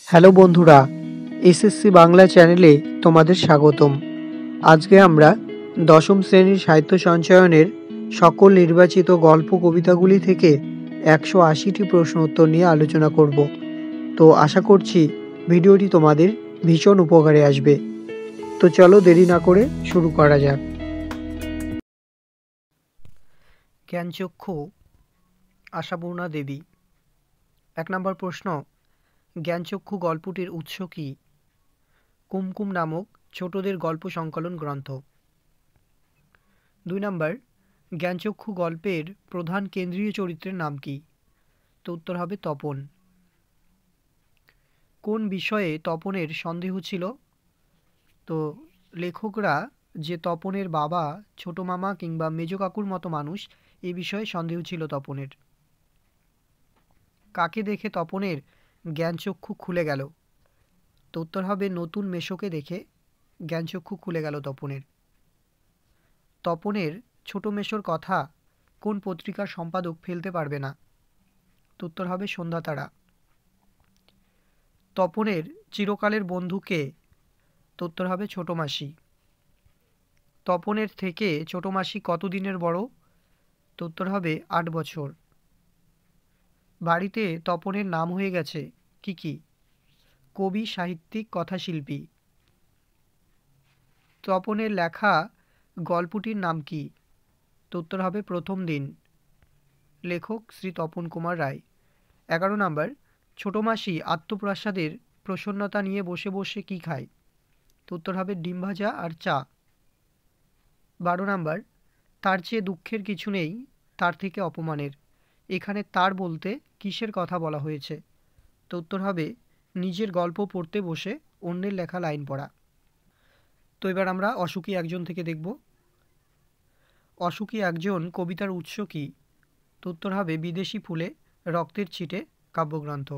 Hello বন্ধুরা, SSC Bangla চ্যানেলে তোমাদের স্বাগতম। আজকে আমরা দশম শ্রেণীর সাহিত্য সঞ্চয়নের সকল নির্বাচিত গল্প কবিতাগুলি থেকে 180টি প্রশ্ন উত্তর নিয়ে আলোচনা করব। তো আশা করছি ভিডিওটি তোমাদের ভীষণ উপকারে আসবে। তো চলো দেরি না করে শুরু করা যাক। জ্ঞানচক্ষু আশাপূর্ণা দেবী। 1 নম্বর প্রশ্ন, জ্ঞানচক্ষু গল্পটির উৎস কী? কুমকুম নামক ছোটদের গল্প সংকলন গ্রন্থ। 2 নম্বর, জ্ঞানচক্ষু গল্পের প্রধান কেন্দ্রীয় চরিত্রের নাম কী? তো উত্তর হবে তপন। কোন বিষয়ে তপনের সন্দেহ ছিল? তো লেখকরা যে তপনের বাবা, ছোট মামা কিংবা মেজ কাকুর মতো মানুষ, এ বিষয়ে সন্দেহ ছিল তপনের। কাকে দেখে তপনের জ্ঞানচক্ষু খুলে গেল? তো উত্তর হবে নতুন মেশোকে দেখে জ্ঞানচক্ষু খুলে গেল তপনের। তপনের ছোট মেশোর কথা কোন পত্রিকার সম্পাদক ফেলতে পারবে না? তো উত্তর হবে সন্ধ্যাতারা। তপনের চিরকালের বন্ধু কে? তো উত্তর হবে ছোট মাসি। তপনের থেকে ছোট মাসি কতদিনের বড়? তো উত্তর হবে 8 বছর। বাড়িতে তপনের নাম হয়ে গেছে কি কি? কবি, সাহিত্যিক, কথাশিল্পী। তপনের লেখা গল্পটির নাম কি? তো উত্তর হবে প্রথম দিন। লেখক শ্রী তপন কুমার রায়। 11 নম্বর, ছোট মাসি আত্মপ্রাসাদের প্রসন্নতা নিয়ে বসে বসে কি খায়? তো উত্তর হবে ডিম ভাজা আর চা। 12 নম্বর, তার চেয়ে দুঃখের কিছু নেই, তার থেকে অপমানের। এখানে তার বলতে কিসের কথা বলা হয়েছে? তো উত্তর হবে নিজের গল্প পড়তে বসে অন্যের লেখা লাইন পড়া। তো এবার আমরা অসুখী একজন থেকে দেখব। অসুখী একজন কবিতার উৎস কি? তো উত্তর হবে বিদেশি ফুলে রক্তের ছিটে কাব্যগ্রন্থ।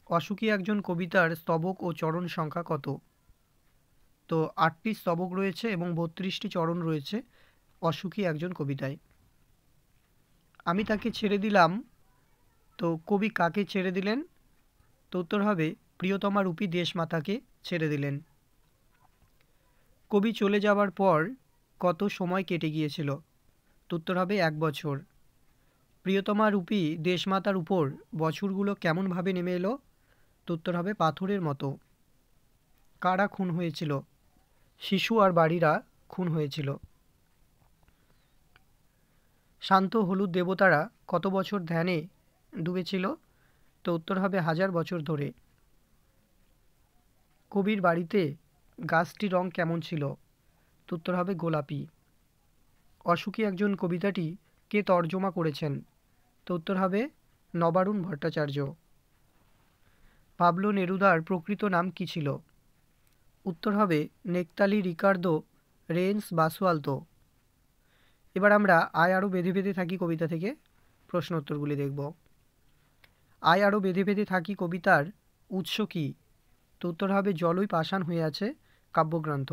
অসুখী একজন কবিতার স্তবক ও চরণ সংখ্যা কত? তো 8টি স্তবক রয়েছে এবং 32টি চরণ রয়েছে অসুখী একজন কবিতায়। আমি তাকে ছেড়ে দিলাম, তো কবি কাকে ছেড়ে দিলেন? তো উত্তর হবে প্রিয়তমা রূপী দেশমাতাকে ছেড়ে দিলেন। কবি চলে যাওয়ার পর কত সময় কেটে গিয়েছিল? তো উত্তর হবে 1 বছর। প্রিয়তমা রূপী দেশমাতার উপর বছরগুলো কেমনভাবে নেমে এলো? তো উত্তর হবে পাথরের মতো। কারা খুন হয়েছিল? শিশু আর বাড়িরা খুন হয়েছিল। শান্ত হলুদ দেবতারা কত বছর ধ্যানে ডুবেছিল? তো উত্তর হবে 1000 বছর ধরে। কবির বাড়িতে গাছটির রং কেমন ছিল? তো উত্তর হবে গোলাপি। অসুখী একজন কবিতাটি কে তর্জমা করেছেন? তো উত্তর হবে নবারুণ ভট্টাচার্য। পাবলো নেরুদার প্রকৃত নাম কি ছিল? উত্তর হবে নেকতালি রিকার্দো রেন্স বাসুয়ালতো। এবার আমরা আয় আরও বেঁধে বেঁধে থাকি কবিতা থেকে প্রশ্ন উত্তরগুলি দেখব। আয় আরও বেঁধে বেঁধে থাকি কবিতার উৎস কী? তো উত্তর হবে জলই পাষাণ হয়ে আছে কাব্যগ্রন্থ।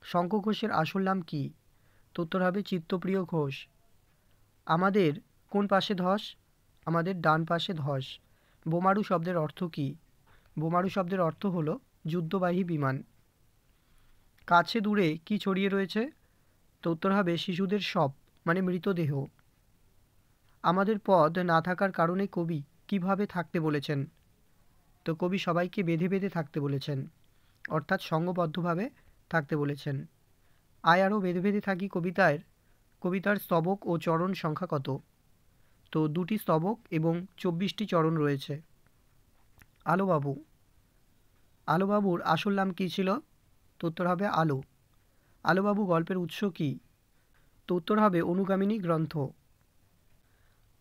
শঙ্খ ঘোষের আসল নাম কী? তো উত্তর হবে চিত্তপ্রিয় ঘোষ। আমাদের কোন পাশে ধস? আমাদের ডান পাশে ধস। বোমারু শব্দের অর্থ কী? বোমারু শব্দের অর্থ হলো যুদ্ধবাহী বিমান। কাছে দূরে কি ছড়িয়ে রয়েছে? তো উত্তর হবে শিশুদের সব, মানে মৃতদেহ। আমাদের পদ না থাকার কারণে কবি কিভাবে থাকতে বলেছেন? তো কবি সবাইকে বেঁধে বেঁধে থাকতে বলেছেন, অর্থাৎ সংঘবদ্ধভাবে থাকতে বলেছেন। আয় আরও বেঁধে বেঁধে থাকি কবিতার স্তবক ও চরণ সংখ্যা কত? তো 2টি স্তবক এবং 24টি চরণ রয়েছে। আলোবাবু। আলোবাবুর আসল নাম কী ছিল? তো উত্তর হবে আলো। আলোবাবু গল্পের উৎস কী? তো উত্তর হবে অনুগামিনী গ্রন্থ।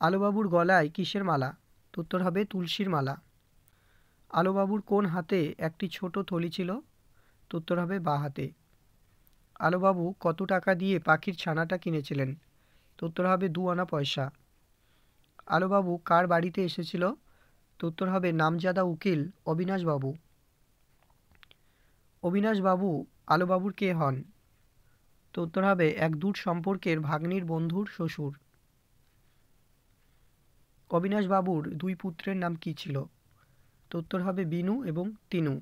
আলোবাবুর গলায় কিসের মালা? তো উত্তর হবে তুলসীর মালা। আলোবাবুর কোন হাতে একটি ছোট থলি ছিল? তো উত্তর হবে বাঁ হাতে। আলোবাবু কত টাকা দিয়ে পাখির ছানাটা কিনেছিলেন? তো উত্তর হবে 2 আনা পয়সা। আলোবাবু কার বাড়িতে এসেছিল? তো উত্তর হবে নামজাদা উকিল অবিনাশবাবু। অবিনাশবাবু আলোবাবুর কে হন? তো উত্তর হবে এক দূর সম্পর্কের ভাগ্নির বন্ধুর শ্বশুর। অবিনাশবাবুর 2 পুত্রের নাম কী ছিল? তো উত্তর হবে বিনু এবং তিনু।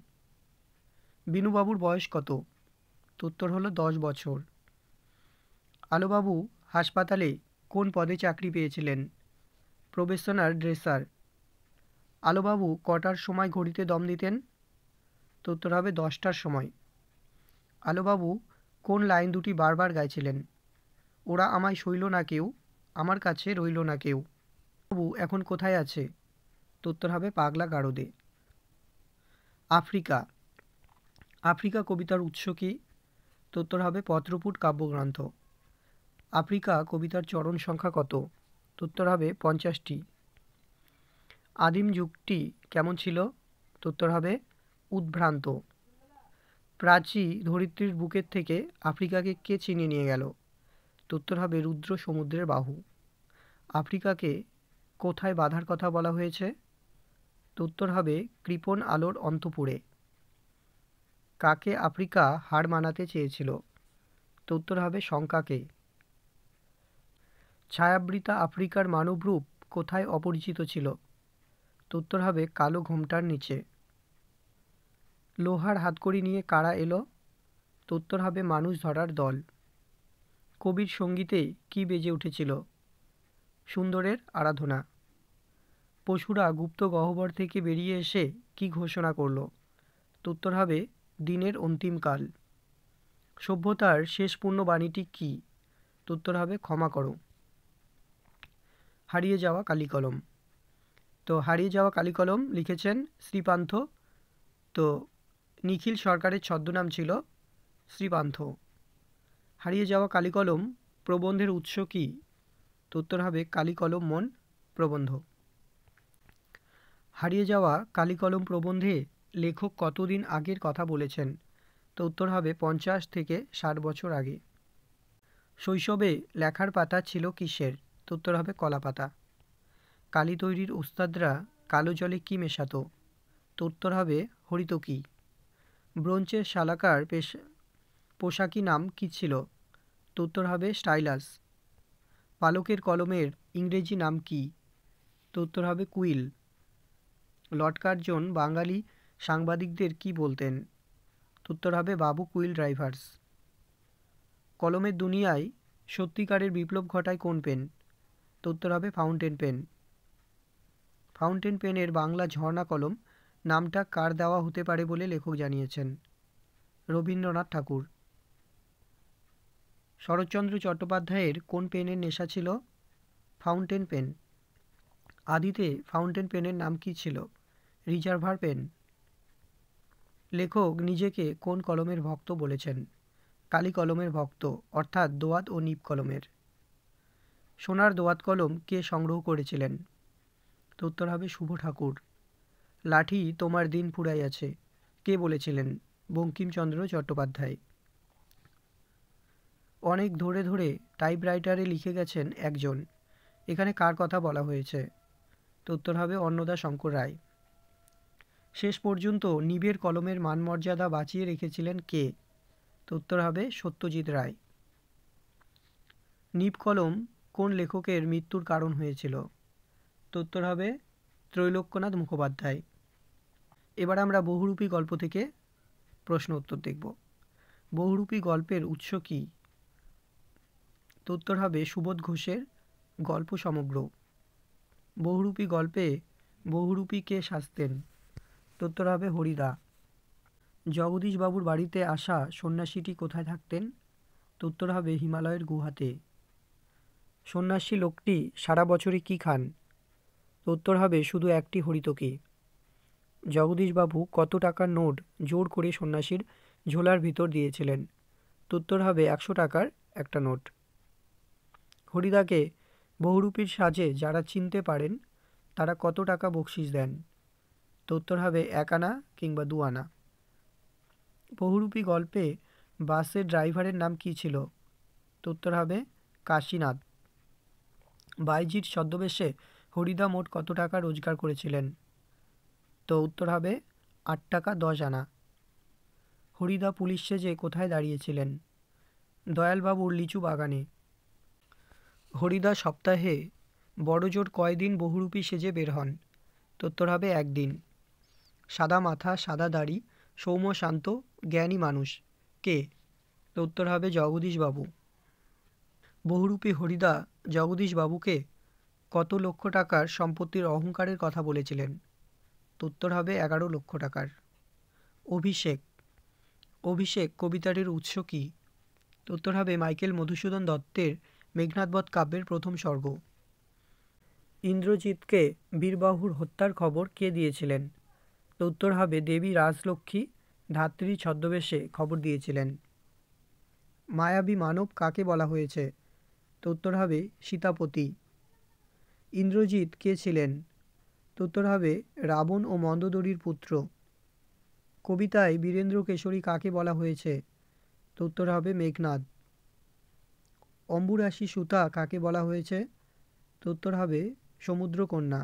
বিনুবাবুর বয়স কত? তো উত্তর হলো 10 বছর। আলোবাবু হাসপাতালে কোন পদে চাকরি পেয়েছিলেন? প্রবেশনার ড্রেসার। আলোবাবু কটার সময় ঘড়িতে দম দিতেন? তো উত্তর হবে 10টার সময়। আলোবাবু কোন লাইন দুটি বারবার গাইছিলেন? ওরা আমায় সইল না কেউ, আমার কাছে রইল না কেউ। বাবু এখন কোথায় আছে? তো উত্তর হবে পাগলা গারদে। আফ্রিকা। আফ্রিকা কবিতার উৎস কি? তো উত্তর হবে পত্রপুট কাব্যগ্রন্থ। আফ্রিকা কবিতার চরণ সংখ্যা কত? তো উত্তর হবে 50টি। আদিম যুগটি কেমন ছিল? তো উত্তর হবে উদ্ভ্রান্ত। প্রাচী ধরিত্রীর বুকের থেকে আফ্রিকাকে কে ছিনিয়ে নিয়ে গেল? তো উত্তর হবে রুদ্র সমুদ্রের বাহু। আফ্রিকাকে কোথায় বাঁধার কথা বলা হয়েছে? তো উত্তর হবে কৃপণ আলোর অন্তপুরে। কাকে আফ্রিকা হার মানাতে চেয়েছিল? তো উত্তর হবে শঙ্কাকে। ছায়াবৃতা আফ্রিকার মানবরূপ কোথায় অপরিচিত ছিল? তো উত্তর হবে কালো ঘোমটার নিচে। লোহার হাতকড়ি নিয়ে কারা এলো? তো উত্তর হবে মানুষ ধরার দল। কবির সঙ্গীতে কি বেজে উঠেছিল? সুন্দরের আরাধনা। পশুরা গুপ্ত গহ্বর থেকে বেরিয়ে এসে কি ঘোষণা করল? তো উত্তর হবে দিনের অন্তিমকাল। সভ্যতার শেষ পূর্ণ বাণীটি কি? তো উত্তর হবে ক্ষমা করো। হারিয়ে যাওয়া কালিকলম। তো হারিয়ে যাওয়া কালিকলম লিখেছেন শ্রীপান্থ। তো নিখিল সরকারের ছদ্মনাম ছিল শ্রীপান্থ। হারিয়ে যাওয়া কালিকলম প্রবন্ধের উৎস কি? তো উত্তর হবে কালিকলম মন প্রবন্ধ। হারিয়ে যাওয়া কালিকলম প্রবন্ধে লেখক কতদিন আগের কথা বলেছেন? তো উত্তর হবে 50 থেকে 60 বছর আগে। শৈশবে লেখার পাতা ছিল কিসের? তো উত্তর হবে কলা পাতা। কালি তৈরির উস্তাদরা কালো জলে কি মেশাতো? তো উত্তর হবে হরিতকি। ব্রোঞ্জের শালাকার পোশাকি নাম কি ছিল? তো উত্তর হবে স্টাইলাস। পালকের কলমের ইংরেজি নাম কি? তো উত্তর হবে কুইল। লর্ড কার্জন বাঙালি সাংবাদিকদের কি বলতেন? তো উত্তর হবে বাবু কুইল ড্রাইভার্স। কলমের দুনিয়ায় সত্যিকারের বিপ্লব ঘটায় কোন পেন? তো উত্তর হবে ফাউন্টেন পেন। ফাউন্টেন পেনের বাংলা ঝর্ণা কলম নামটা কার দেওয়া হতে পারে বলে লেখক জানিয়েছেন? রবীন্দ্রনাথ ঠাকুর। শরৎচন্দ্র চট্টোপাধ্যায়ের কোন পেনের নেশা ছিল? Fountain pen. আদিতে ফাউন্টেন পেনের নাম কি ছিল? Reservoir pen. লেখক নিজেকে কোন কলমের ভক্ত বলেছেন? কালি কলমের ভক্ত, অর্থাৎ দোয়াত ও নিব কলমের। সোনার দোয়াত কলম কে সংগ্রহ করেছিলেন? তো উত্তর হবে শুভ ঠাকুর। লাঠি তোমার দিন ফুরাইয়াছে কে বলেছিলেন? বঙ্কিমচন্দ্র চট্টোপাধ্যায়। অনেক ধরে ধরে টাইপরাইটারে লিখে গেছেন একজন, এখানে কার কথা বলা হয়েছে? তো উত্তর হবে অন্নদা শঙ্কর রায়। শেষ পর্যন্ত নিবের কলমের মানমর্যাদা বাঁচিয়ে রেখেছিলেন কে? তো উত্তর হবে সত্যজিৎ রায়। নিব কলম কোন লেখকের মৃত্যুর কারণ হয়েছিল? তো উত্তর হবে ত্রৈলোক্যনাথ মুখোপাধ্যায়। এবার আমরা বহুরূপী গল্প থেকে প্রশ্ন উত্তর দেখব। বহুরূপী গল্পের উৎস কি? তো উত্তর হবে সুবোধ ঘোষের গল্প সমগ্র। বহুরূপী গল্পে বহুরূপী কে সাজতেন? তো উত্তর হবে হরিদা। জগদীশবাবুর বাড়িতে আসা সন্ন্যাসীটি কোথায় থাকতেন? তো উত্তর হবে হিমালয়ের গুহাতে। সন্ন্যাসী লোকটি সারা বছরে কি খান? তো উত্তর হবে শুধু একটি হরিতকি। জগদীশবাবু কত টাকার নোট জোর করে সন্ন্যাসীর ঝোলার ভিতর দিয়েছিলেন? তো উত্তর হবে 100 টাকার একটা নোট। হরিদাকে বহুরূপীর সাজে যারা চিনতে পারেন তারা কত টাকা বকশিশ দেন? তো উত্তর হবে 1 আনা কিংবা 2 আনা। বহুরূপী গল্পে বাসের ড্রাইভারের নাম কি ছিল? তো উত্তর হবে কাশীনাথ। বাইজির ছদ্মবেশে হরিদা মোট কত টাকা রোজগার করেছিলেন? তো উত্তর হবে 8 টাকা 10 আনা। হরিদা পুলিশ সেজে কোথায় দাঁড়িয়েছিলেন? দয়ালবাবুর লিচু বাগানে। হরিদা সপ্তাহে বড়জোর কয়দিন বহুরূপী সেজে বের হন? তো উত্তর হবে 1 দিন। সাদা মাথা, সাদা দাড়ি, সৌম্য শান্ত, জ্ঞানী মানুষ কে? তো উত্তর হবে জগদীশবাবু। বহুরূপী হরিদা জগদীশবাবুকে কত লক্ষ টাকার সম্পত্তির অহংকারের কথা বলেছিলেন? তো উত্তর হবে 11 লক্ষ টাকার। অভিষেক অভিষেক কবিতাটির উৎস কী? তো উত্তর হবে মাইকেল মধুসূদন দত্তের মেঘনাদবধ কাব্যের প্রথম স্বর্গ। ইন্দ্রজিৎকে বীরবাহুর হত্যার খবর কে দিয়েছিলেন? তো উত্তর হবে দেবী রাজলক্ষ্মী ধাত্রী ছদ্মবেশে খবর দিয়েছিলেন। মায়াবী মানব কাকে বলা হয়েছে? তো উত্তর হবে সীতাপতি। ইন্দ্রজিৎ কে ছিলেন? তো উত্তর হবে রাবণ ও মন্দোদরীর পুত্র। কবিতায় বীরেন্দ্র কেশরী কাকে বলা হয়েছে? তো উত্তর হবে মেঘনাদ। অম্বুরাশি সুতা কাকে বলা হয়েছে? তো উত্তর হবে সমুদ্রকন্যা।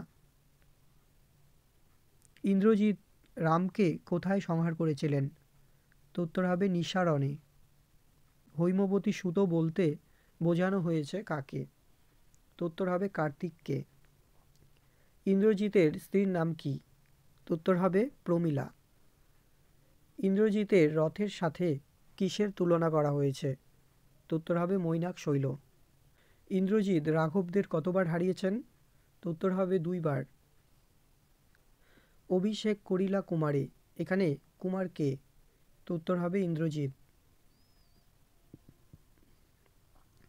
ইন্দ্রজিৎ রামকে কোথায় সংহার করেছিলেন? তো উত্তর হবে নিঃসারণে। হৈমবতী সুতো বলতে বোঝানো হয়েছে কাকে? তো উত্তর হবে কার্তিককে। ইন্দ্রজিতের স্ত্রীর নাম কি? তো উত্তর হবে প্রমীলা। ইন্দ্রজিতের রথের সাথে কিসের তুলনা করা হয়েছে? তো উত্তর হবে মৈনাক শৈল। ইন্দ্রজিৎ রাঘবদের কতবার হারিয়েছেন? তো উত্তর হবে 2 বার। অভিষেক করিলা কুমারে, এখানে কুমার কে? তো উত্তর হবে ইন্দ্রজিৎ।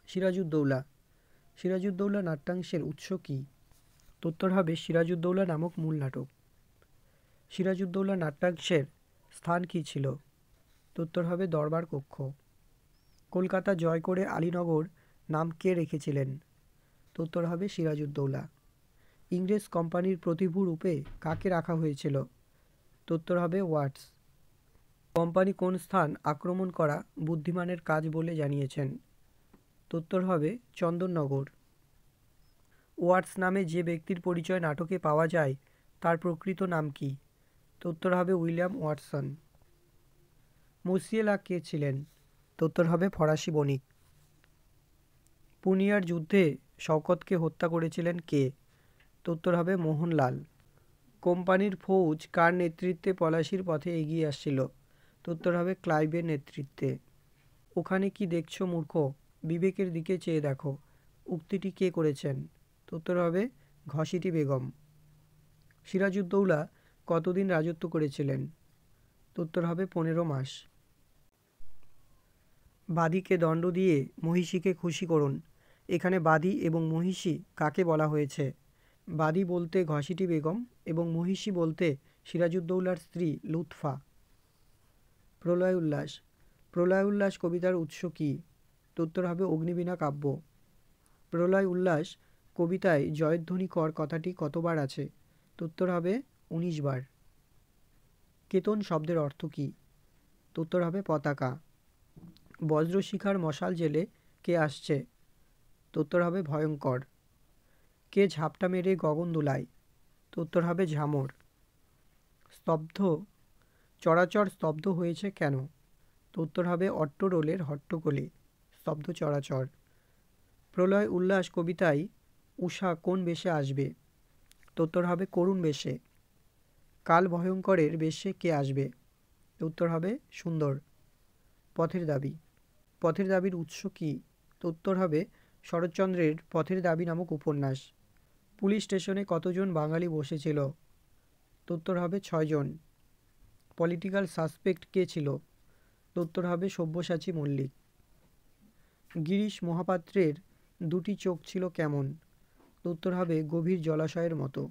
সিরাজউদ্দৌলা সিরাজউদ্দৌলা নাট্যাংশের উৎস কী? তো উত্তর হবে সিরাজউদ্দৌলা নামক মূল নাটক। সিরাজউদ্দৌলা নাট্যাংশের স্থান কী ছিল? তো উত্তর হবে দরবার কক্ষ। কলকাতা জয় করে আলীনগর নাম কে রেখেছিলেন? তো উত্তর হবে সিরাজউদ্দৌলা। ইংরেজ কোম্পানির প্রতিভূ রূপে কাকে রাখা হয়েছিল? তো উত্তর হবে ওয়াটস। কোম্পানি কোন স্থান আক্রমণ করা বুদ্ধিমানের কাজ বলে জানিয়েছেন? তো উত্তর হবে চন্দননগর। ওয়াটস নামে যে ব্যক্তির পরিচয় নাটকে পাওয়া যায় তার প্রকৃত নাম কি? তো উত্তর হবে উইলিয়াম ওয়াটসন। মুসিয়েলা কে ছিলেন? তো উত্তর হবে ফরাসি বণিক। পুনিয়ার যুদ্ধে শওকতকে হত্যা করেছিলেন কে? তো উত্তর হবে মোহনলাল। কোম্পানির ফৌজ কার নেতৃত্বে পলাশির পথে এগিয়ে আসছিল? তো উত্তর হবে ক্লাইভের নেতৃত্বে। ওখানে কি দেখছো মূর্খ, বিবেকের দিকে চেয়ে দেখো উক্তিটি কে করেছেন? তো উত্তর হবে ঘসিটি বেগম। সিরাজউদ্দৌলা কতদিন রাজত্ব করেছিলেন? তো উত্তর হবে 15 মাস। বাদীকে দণ্ড দিয়ে মহিষীকে খুশি করুন, এখানে বাদী এবং মহিষী কাকে বলা হয়েছে? বাদী বলতে ঘসিটি বেগম এবং মহিষী বলতে সিরাজউদ্দৌলার স্ত্রী লুৎফা। প্রলয় উল্লাস প্রলয় উল্লাস কবিতার উৎস কী? তো উত্তর হবে অগ্নিবীণা কাব্য। প্রলয় উল্লাস কবিতায় জয়ধ্বনি কর কথাটি কতবার আছে? তো উত্তর হবে 19 বার। কেতন শব্দের অর্থ কী? তো উত্তর হবে পতাকা। বজ্রশিখার মশাল জেলে কে আসছে? তো উত্তর হবে ভয়ঙ্কর। কে ঝাপটা মেরে গগন দোলায়? তো উত্তর হবে ঝামর। স্তব্ধ চরাচর স্তব্ধ হয়েছে কেন? তো উত্তর হবে অট্টরোলের হট্টগোলে স্তব্ধ চরাচর। প্রলয় উল্লাস কবিতায় উষা কোন বেশে আসবে? তো উত্তর হবে করুণ বেশে। কাল ভয়ঙ্করের বেশে কে আসবে? তো উত্তর হবে সুন্দর। পথের দাবি পথের দাবির উৎস কী? তো উত্তর হবে শরৎচন্দ্রের পথের দাবি নামক উপন্যাস। পুলিশ স্টেশনে কতজন বাঙালি বসেছিল? তো উত্তর হবে 6 জন। পলিটিক্যাল সাসপেক্ট কে ছিল? তো উত্তর হবে সব্যসাচী মল্লিক। গিরিশ মহাপাত্রের 2টি চোখ ছিল কেমন? তো উত্তর হবে গভীর জলাশয়ের মতো।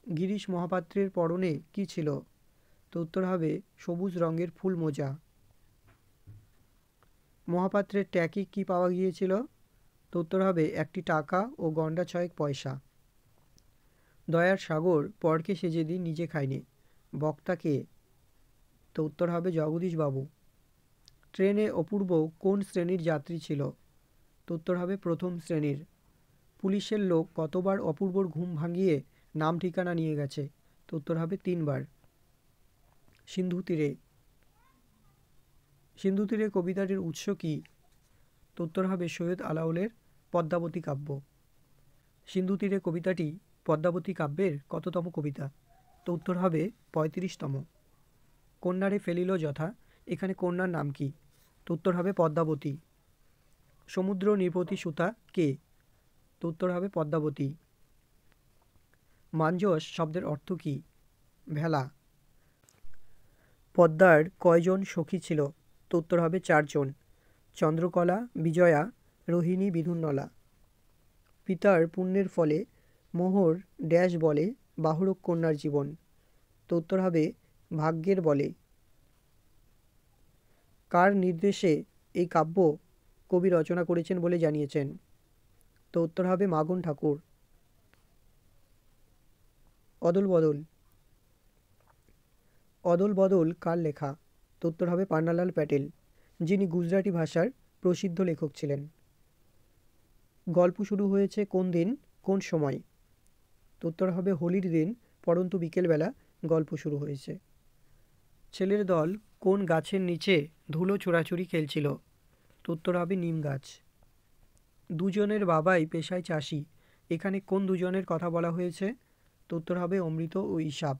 গিরিশ মহাপাত্রের পরনে কি ছিল? তো উত্তর হবে সবুজ রঙের ফুল মোজা। মহাপাত্রের ট্যাঁকে কি পাওয়া গিয়েছিল? তো উত্তর হবে 1টি টাকা ও গন্ডা 6 পয়সা। দয়ার সাগর পরকে সে যেদিন নিজে খায়নি, বক্তা কে? তো উত্তর হবে জগদীশবাবু। ট্রেনে অপূর্ব কোন শ্রেণীর যাত্রী ছিল? তো উত্তর হবে প্রথম শ্রেণীর। পুলিশের লোক কতবার অপূর্বর ঘুম ভাঙিয়ে নাম ঠিকানা নিয়ে গেছে? তো উত্তর হবে 3 বার। সিন্ধু তীরে সিন্ধু তীরে কবিতাটির উৎস কী? তো উত্তর হবে সৈয়দ আলাওলের পদ্মাবতী কাব্য। সিন্ধু তীরে কবিতাটি পদ্মাবতী কাব্যের কততম কবিতা? তো উত্তর হবে 35তম। কন্যারে ফেলিল যথা, এখানে কন্যার নাম কি? তো উত্তর হবে পদ্মাবতী। সমুদ্র নৃপতি সুতা কে? তো উত্তর হবে পদ্মাবতী। মাঞ্জস শব্দের অর্থ কী? ভেলা। পদ্মার কয়জন সখী ছিল? তো উত্তর হবে 4 জন। চন্দ্রকলা, বিজয়া, রোহিণী, বিধুনলা। পিতার পুণ্যের ফলে মোহর ড্যাশ বলে বাহুরক কন্যার জীবন। তো উত্তর হবে ভাগ্যের বলে। কার নির্দেশে এই কাব্য কবি রচনা করেছেন বলে জানিয়েছেন? তো উত্তর হবে মাগন ঠাকুর। অদল বদল। অদল বদল কার লেখা? তো উত্তর হবে পান্নালাল প্যাটেল, যিনি গুজরাটি ভাষার প্রসিদ্ধ লেখক ছিলেন। গল্প শুরু হয়েছে কোন দিন কোন সময়? তো উত্তর হবে হোলির দিন, পরন্তু বিকেলবেলা গল্প শুরু হয়েছে। ছেলের দল কোন গাছের নিচে ধুলো ছোড়াছুড়ি খেলছিল? তো উত্তর হবে নিম গাছ। দুজনের বাবাই পেশায় চাষি, এখানে কোন দুজনের কথা বলা হয়েছে? তো উত্তর হবে অমৃত ও ঈশাব।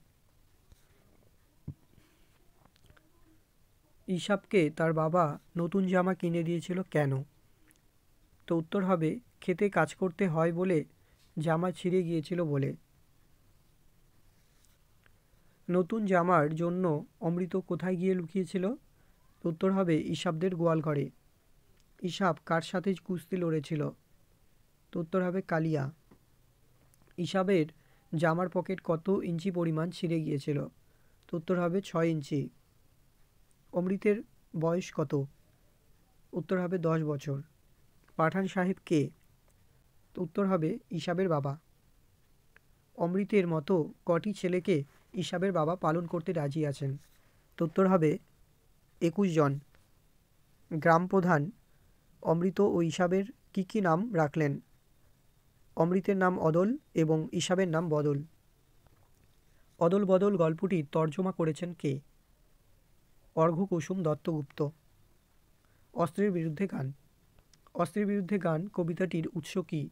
ঈশাবকে তার বাবা নতুন জামা কিনে দিয়েছিল কেন? তো উত্তর হবে খেতে কাজ করতে হয় বলে, জামা ছিঁড়ে গিয়েছিল বলে। নতুন জামার জন্য অমৃত কোথায় গিয়ে লুকিয়েছিল? তো উত্তর হবে ঈশাবদের গোয়াল ঘরে। ঈশাব কার সাথে কুস্তি লড়েছিল? তো উত্তর হবে কালিয়া। ঈশাবের জামার পকেট কত ইঞ্চি পরিমাণ ছিঁড়ে গিয়েছিল? তো উত্তর হবে 6 ইঞ্চি। অমৃতের বয়স কত? উত্তর হবে 10 বছর। পাঠান সাহেব কে? তো উত্তর হবে ঈশাবের বাবা। অমৃতের মতো কটি ছেলেকে ঈশাবের বাবা পালন করতে রাজি আছেন? তো উত্তর হবে 21 জন। গ্রাম প্রধান অমৃত ও ঈশাবের কি কি নাম রাখলেন? অমৃতের নাম অদল এবং ঈশাবের নাম বদল। অদল বদল গল্পটির তর্জমা করেছেন কে? অর্ঘ্যকুসুম দত্তগুপ্ত। অস্ত্রের বিরুদ্ধে গান। অস্ত্রের বিরুদ্ধে গান কবিতাটির উৎস কী?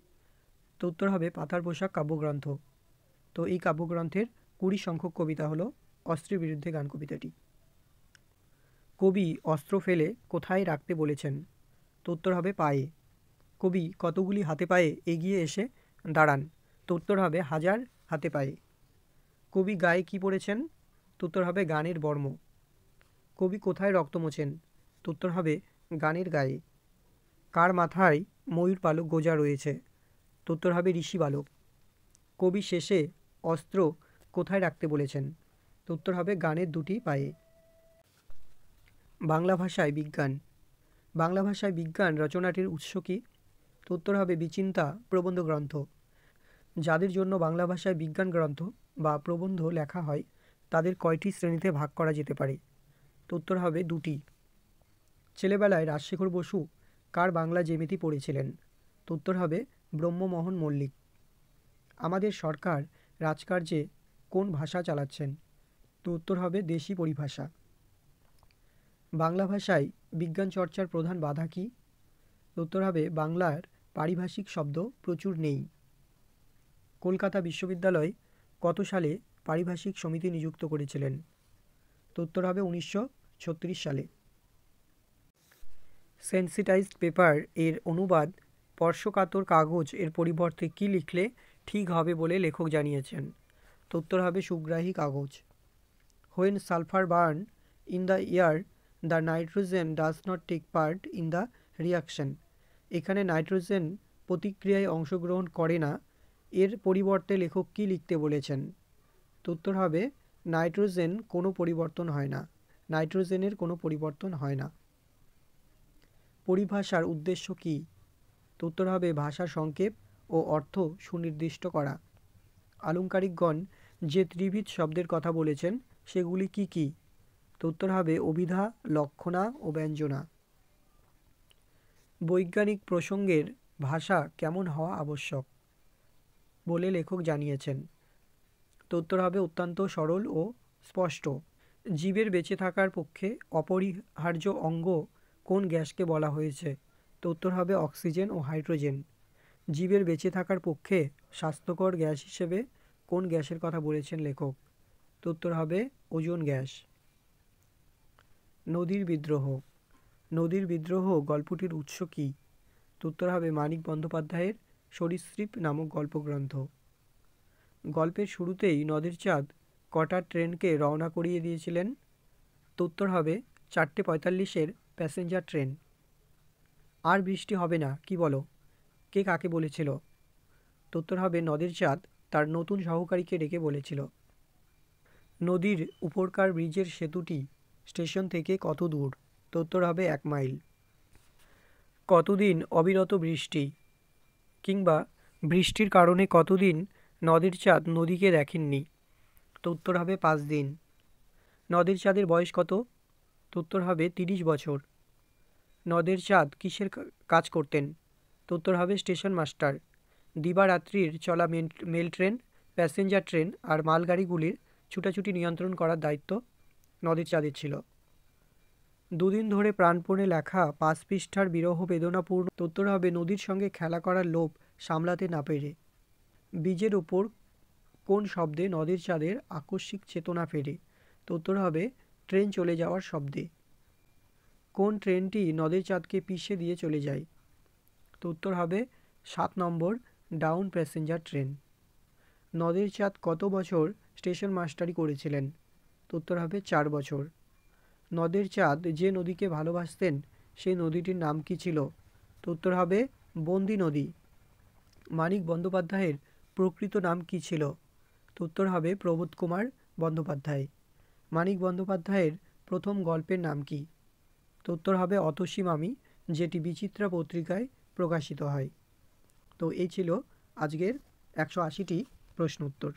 তো উত্তর হবে পাতার পোশাক কাব্যগ্রন্থ। তো এই কাব্যগ্রন্থের 20 সংখ্যক কবিতা হলো অস্ত্রের বিরুদ্ধে গান কবিতাটি। কবি অস্ত্র ফেলে কোথায় রাখতে বলেছেন? তো উত্তর হবে পায়ে। কবি কতগুলি হাতে পায়ে এগিয়ে এসে দাঁড়ান? তো উত্তর হবে 1000 হাতে পায়ে। কবি গায়ে কি পরেছেন? তো উত্তর হবে গানের বর্ম। কবি কোথায় রক্ত মোছেন? তো উত্তর হবে গানের গায়ে। কার মাথায় ময়ূর পালক গোজা রয়েছে? তো উত্তর হবে ঋষি বালক। কবি শেষে অস্ত্র কোথায় রাখতে বলেছেন? তো উত্তর হবে গানের দুটি পায়ে। বাংলা ভাষায় বিজ্ঞান। বাংলা ভাষায় বিজ্ঞান রচনাটির উৎস কী? তো উত্তর হবে বিচিন্তা প্রবন্ধ গ্রন্থ। যাদের জন্য বাংলা ভাষায় বিজ্ঞান গ্রন্থ বা প্রবন্ধ লেখা হয় তাদের কয়টি শ্রেণীতে ভাগ করা যেতে পারে? তো উত্তর হবে 2টি। ছেলেবেলায় রাজশেখর বসু কার বাংলা জ্যামিতি পড়েছিলেন? তো উত্তর হবে ব্রহ্মমোহন মল্লিক। আমাদের সরকার রাজকার্যে কোন ভাষা চালাচ্ছেন? তো উত্তর হবে দেশি পরিভাষা। বাংলা ভাষায় বিজ্ঞান চর্চার প্রধান বাধা কী? তো উত্তর হবে বাংলার পারিভাষিক শব্দ প্রচুর নেই। কলকাতা বিশ্ববিদ্যালয় কত সালে পারিভাষিক সমিতি নিযুক্ত করেছিলেন? তো উত্তর হবে 1936 সালে। সেন্সিটাইজড পেপার এর অনুবাদ স্পর্শকাতর কাগজ এর পরিবর্তে কী লিখলে ঠিক হবে বলে লেখক জানিয়েছেন? তো উত্তর হবে সুগ্রাহী কাগজ। When sulphur burn in the air the nitrogen does not take part in the reaction. এখানে নাইট্রোজেন প্রতিক্রিয়ায় অংশগ্রহণ করে না, এর পরিবর্তে লেখক কী লিখতে বলেছেন? তো উত্তর হবে নাইট্রোজেন কোনো পরিবর্তন হয় না। নাইট্রোজেনের কোনো পরিবর্তন হয় না। পরিভাষার উদ্দেশ্য কী? তো উত্তর হবে ভাষার সংক্ষেপ ও অর্থ সুনির্দিষ্ট করা। আলংকারিকগণ যে ত্রিবিধ শব্দের কথা বলেছেন সেগুলি কি কি? তো উত্তর হবে অভিধা, লক্ষণা ও ব্যঞ্জনা। বৈজ্ঞানিক প্রসঙ্গের ভাষা কেমন হওয়া আবশ্যক বলে লেখক জানিয়েছেন? তো উত্তর হবে অত্যন্ত সরল ও স্পষ্ট। জীবের বেঁচে থাকার পক্ষে অপরিহার্য অঙ্গ কোন গ্যাসকে বলা হয়েছে? তো উত্তর হবে অক্সিজেন ও হাইড্রোজেন। জীবের বেঁচে থাকার পক্ষে স্বাস্থ্যকর গ্যাস হিসেবে কোন গ্যাসের কথা বলেছেন লেখক? তো উত্তর হবে ওজোন গ্যাস। নদীর বিদ্রোহ। নদীর বিদ্রোহ গল্পটির উৎস কী? তো উত্তর হবে মানিক বন্দ্যোপাধ্যায়ের সরীসৃপ নামক গল্পগ্রন্থ। গল্পের শুরুতেই নদের চাঁদ কটার ট্রেনকে রওনা করিয়ে দিয়েছিলেন? তো উত্তর হবে 4:45-এর প্যাসেঞ্জার ট্রেন। আর বৃষ্টি হবে না, কি বলো, কে কাকে বলেছিল? তো উত্তর হবে নদের চাঁদ তার নতুন সহকারীকে ডেকে বলেছিল। নদীর উপরকার ব্রিজের সেতুটি স্টেশন থেকে কত দূর? তো উত্তর হবে 1 মাইল। কতদিন অবিরত বৃষ্টি, কিংবা বৃষ্টির কারণে কতদিন নদের চাঁদ নদীকে দেখেননি? তো উত্তর হবে 5 দিন। নদের চাঁদের বয়স কত? তো উত্তর হবে 30 বছর। নদের চাঁদ কিসের কাজ করতেন? তো উত্তর হবে স্টেশন মাস্টার। দিবারাত্রির চলা মেল ট্রেন, প্যাসেঞ্জার ট্রেন আর মালগাড়িগুলির ছুটাছুটি নিয়ন্ত্রণ করার দায়িত্ব নদের চাঁদের ছিল। দুদিন ধরে প্রাণপণে লেখা 5 পৃষ্ঠার বিরহ বেদনাপূর্ণ। তো উত্তর হবে নদীর সঙ্গে খেলা করার লোভ সামলাতে না পেরে। বীজের ওপর কোন শব্দে নদের চাঁদের আকস্মিক চেতনা ফেরে? তো উত্তর হবে ট্রেন চলে যাওয়ার শব্দে। কোন ট্রেনটি নদের চাঁদকে পিষে দিয়ে চলে যায়? তো উত্তর হবে 7 নম্বর ডাউন প্যাসেঞ্জার ট্রেন। নদের চাঁদ কত বছর স্টেশন মাস্টারি করেছিলেন? তো উত্তর হবে 4 বছর। নদের চাঁদ যে নদীকে ভালোবাসতেন সেই নদীটির নাম কি ছিল? তো উত্তর হবে বন্দি নদী। মানিক বন্দ্যোপাধ্যায়ের প্রকৃত নাম কি ছিল? তো উত্তর হবে প্রবোধ কুমার বন্দ্যোপাধ্যায়। মানিক বন্দ্যোপাধ্যায়ের প্রথম গল্পের নাম কি? তো উত্তর হবে অতসী মামি, যেটি বিচিত্রা পত্রিকায় প্রকাশিত হয়। তো এই ছিল আজকের 180টি প্রশ্ন উত্তর।